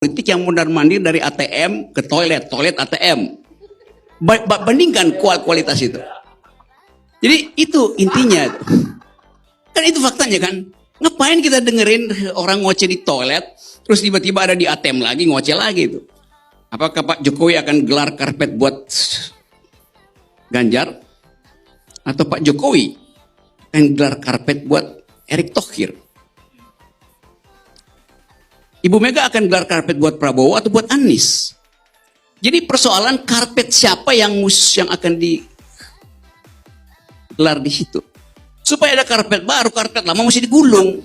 politik yang mondar-mandir dari ATM ke toilet, toilet ATM. Bandingkan kualitas itu. Jadi itu intinya. Kan itu faktanya kan. Ngapain kita dengerin orang ngoceh di toilet, terus tiba-tiba ada di ATM lagi, ngoceh lagi itu. Apakah Pak Jokowi akan gelar karpet buat Ganjar? Atau Pak Jokowi akan gelar karpet buat Erick Thohir? Ibu Mega akan gelar karpet buat Prabowo atau buat Anies? Jadi persoalan karpet siapa yang akan digelar di situ. Supaya ada karpet baru, karpet lama mesti digulung.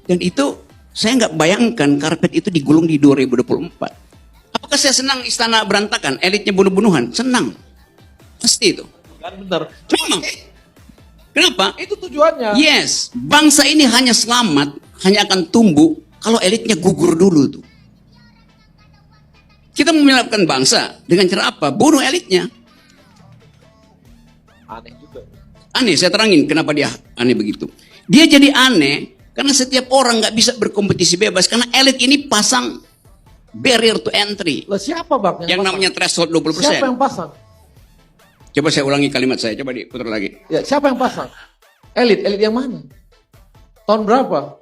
Dan itu saya nggak bayangkan karpet itu digulung di 2024. Apakah saya senang istana berantakan, elitnya bunuh-bunuhan? Senang. Pasti itu. Kan benar. Memang. Kenapa? Itu tujuannya. Yes, bangsa ini hanya selamat, hanya akan tumbuh kalau elitnya gugur dulu tuh. Kita mau menyelamatkan bangsa dengan cara apa? Bunuh elitnya. Aneh juga. Aneh, saya terangin kenapa dia aneh begitu. Dia jadi aneh karena setiap orang nggak bisa berkompetisi bebas karena elit ini pasang barrier to entry. Lah siapa Bang Yang namanya threshold 20%. Siapa yang pasang? Coba saya ulangi kalimat saya, coba diputar lagi. Ya, siapa yang pasang? Elit yang mana? Tahun berapa?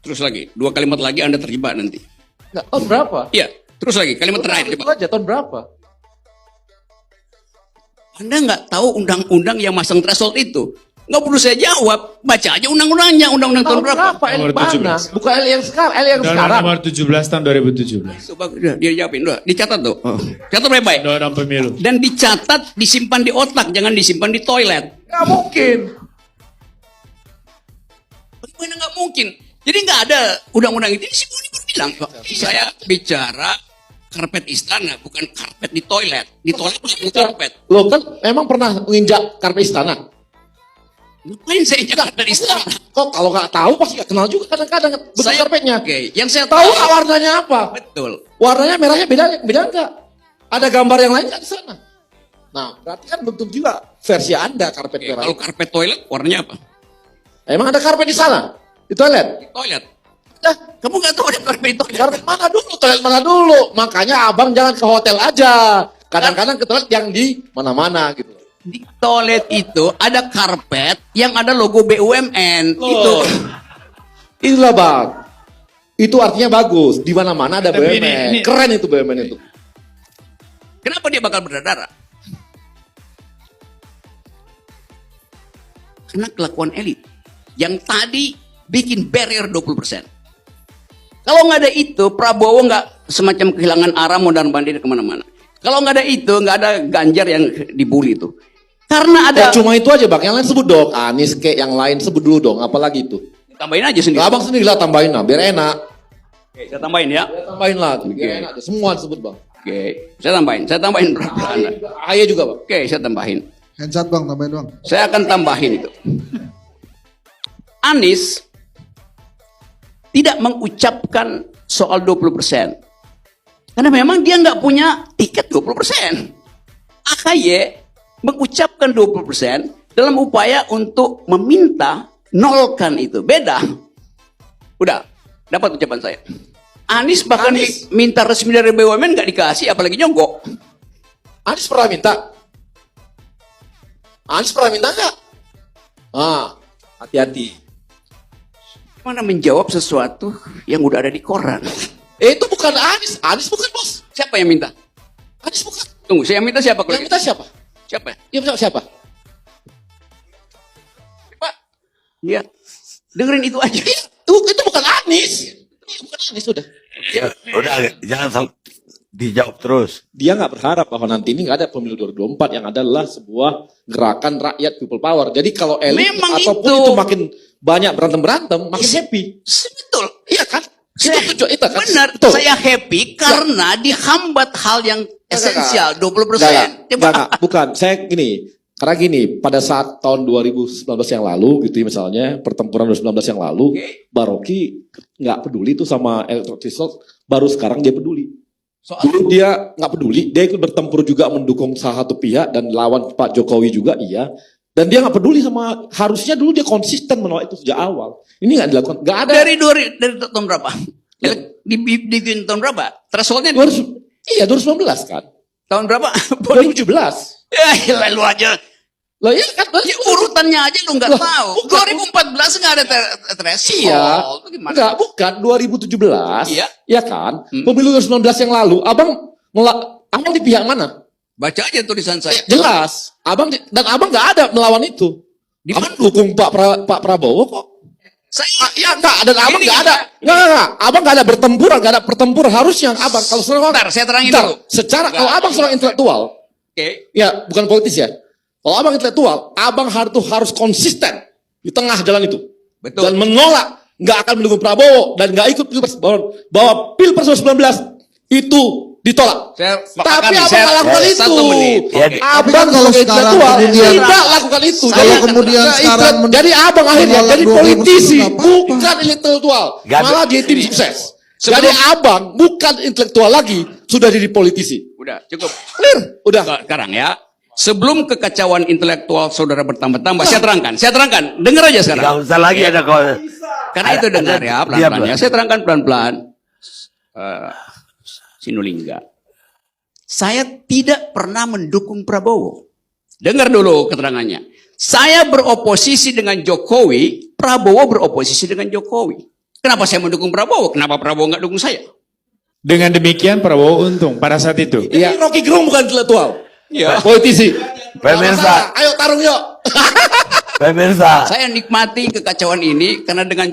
Terus lagi, 2 kalimat lagi Anda terjebak nanti. Enggak, tahun berapa? Iya, terus lagi kalimat terakhir Itu coba. aja, tahun berapa? Anda nggak tahu undang-undang yang masang threshold itu? Nggak perlu saya jawab, baca aja undang-undangnya, undang-undang tahun berapa? Elit Nomor mana? 17. Bukan elit yang sekarang, elit yang Undang-Undang sekarang. nomor 17 tahun 2017. Coba dia jawabin, udah dicatat tuh. Catat baik-baik. Undang-Undang pemilu. Dan dicatat, disimpan di otak, jangan disimpan di toilet. Nggak mungkin. Bagaimana nggak mungkin? Jadi nggak ada undang-undang itu. Ini si Buni bilang, saya bicara karpet istana, bukan karpet di toilet. Di toilet bukan karpet. Lo kan memang pernah menginjak karpet istana? Ngapain saya injak karpet istana? Kok kalau nggak tahu pasti nggak kenal juga kadang-kadang bentuk Saya- karpetnya. Oke, yang saya Tahu nggak warnanya apa? Betul. Warnanya merahnya beda nggak? Ada gambar yang lain nggak di sana? Nah, berarti kan belum tentu juga versi Anda karpet Oke, merah. kalau karpet toilet warnanya apa? Emang ada karpet di sana? Di toilet? Di toilet. Dah, Kamu nggak tahu ada karpet di toilet? karpet mana dulu? Toilet mana dulu? Makanya abang jangan ke hotel aja. Kadang-kadang ke toilet yang di mana-mana gitu. Di toilet itu ada karpet yang ada logo BUMN. Itu. Itulah bang. Itu artinya bagus. Di mana-mana ada Tapi BUMN. ini- Keren itu BUMN itu. Kenapa dia bakal berdarah? Karena kelakuan elit. Yang tadi bikin barrier 20%. Kalau nggak ada itu, Prabowo nggak semacam kehilangan arah mondar-mandir kemana-mana. Kalau nggak ada itu, nggak ada Ganjar yang dibully itu. Karena ada... Ya cuma itu aja bang. Yang lain sebut dong. Anies kayak yang lain sebut dulu dong. Apalagi itu. Tambahin aja sendiri. Abang sendiri lah tambahin lah. Biar enak. Oke, saya tambahin ya. Tambahin lah. Biar Oke. enak. Semua disebut bang. Oke, saya tambahin. Saya tambahin berapa Anda? Ahaya juga bang. Oke, saya tambahin. Handshot bang, tambahin bang. Saya akan tambahin itu. Anies tidak mengucapkan soal 20%. Karena memang dia nggak punya tiket 20%. AKY mengucapkan 20% dalam upaya untuk meminta nolkan itu. Beda. Udah, dapat ucapan saya. Anies bahkan minta resmi dari BUMN nggak dikasih, apalagi nyogok. Anies pernah minta? Anies pernah minta nggak? Ah, hati-hati. Mana menjawab sesuatu yang udah ada di koran. Itu bukan Anies. Anies bukan bos. Siapa yang minta? Anies bukan. Tunggu, saya minta siapa? Kalau Yang minta siapa? Siapa? Yang minta siapa? Pak. Iya. Dengerin itu aja. Itu bukan Anies. Itu bukan Anies sudah. Ya, udah jangan dijawab terus. Dia nggak berharap bahwa nanti ini nggak ada pemilu 2024 yang adalah sebuah gerakan rakyat people power. Jadi kalau elit Memang ataupun itu. itu makin banyak berantem makin happy. Betul. Iya kan? Saya, Itu tujuan itu kan? benar. Betul. Saya happy karena dihambat hal yang esensial 20%. Enggak, bukan. Saya gini, karena gini, pada saat tahun 2019 yang lalu gitu ya, misalnya, pertempuran 2019 yang lalu, Baroki nggak peduli tuh sama electoral threshold, baru sekarang dia peduli. Dulu dia nggak peduli, dia ikut bertempur juga mendukung salah satu pihak dan lawan Pak Jokowi juga, iya. Dan dia nggak peduli sama, harusnya dulu dia konsisten menolak itu sejak awal. Ini nggak dilakukan, nggak ada. Dari tahun berapa? Dibikin tahun berapa? Thresholdnya 2019 kan? tahun berapa? 2017. Ya, lalu aja. Loh iya kan? Ya, urutannya aja lu nggak Loh, tahu. bukan. 2014 nggak ada threshold. Iya. Itu gimana? Enggak, bukan 2017. Iya. Ya kan? Pemilu 2019 yang lalu, abang di pihak mana? Baca aja tulisan saya. Jelas. Abang nggak ada melawan itu. Di Abang dukung Pak Prabowo kok. Saya Ya enggak, dan abang Ini nggak ada. Enggak. Abang nggak ada bertempur harusnya abang. Kalau seorang Bentar, saya terangin Bentar, dulu. secara Enggak. kalau abang seorang intelektual, Oke. ya bukan politis ya. Kalau abang intelektual, abang harus konsisten di tengah jalan itu. Betul. Dan menolak, nggak akan mendukung Prabowo dan nggak ikut pilpres bahwa pilpres 2019 itu ditolak. Tapi abang nggak lakukan itu. 1 menit. Ya, Oke. Abang Tapi kan kalau sebagai sekarang intelektual kemudian- tidak lakukan itu. Saya Kalau akan kemudian Ya, sekarang jadi abang akhirnya menolak jadi 20% politisi, nggak apa-apa. bukan intelektual. Gak- Malah jadi tim sukses. Sebelum- Jadi abang bukan intelektual lagi, sudah jadi politisi. Udah, cukup. Clear? Udah. Sekarang ya. Sebelum kekacauan intelektual saudara bertambah-tambah, saya terangkan. Dengar aja Gak sekarang. usah lagi ada kau. Karena itu dengar ya, pelan-pelan ya. Diam, Saya terangkan pelan-pelan. Sinulingga. Saya tidak pernah mendukung Prabowo. Dengar dulu keterangannya. Saya beroposisi dengan Jokowi, Prabowo beroposisi dengan Jokowi. Kenapa saya mendukung Prabowo? Kenapa Prabowo nggak dukung saya? Dengan demikian Prabowo untung pada saat itu. Ini Rocky Gerung bukan intelektual. Iya. Politisi. Pemirsa, Ayo tarung yuk. pemirsa. Saya nikmati kekacauan ini karena dengan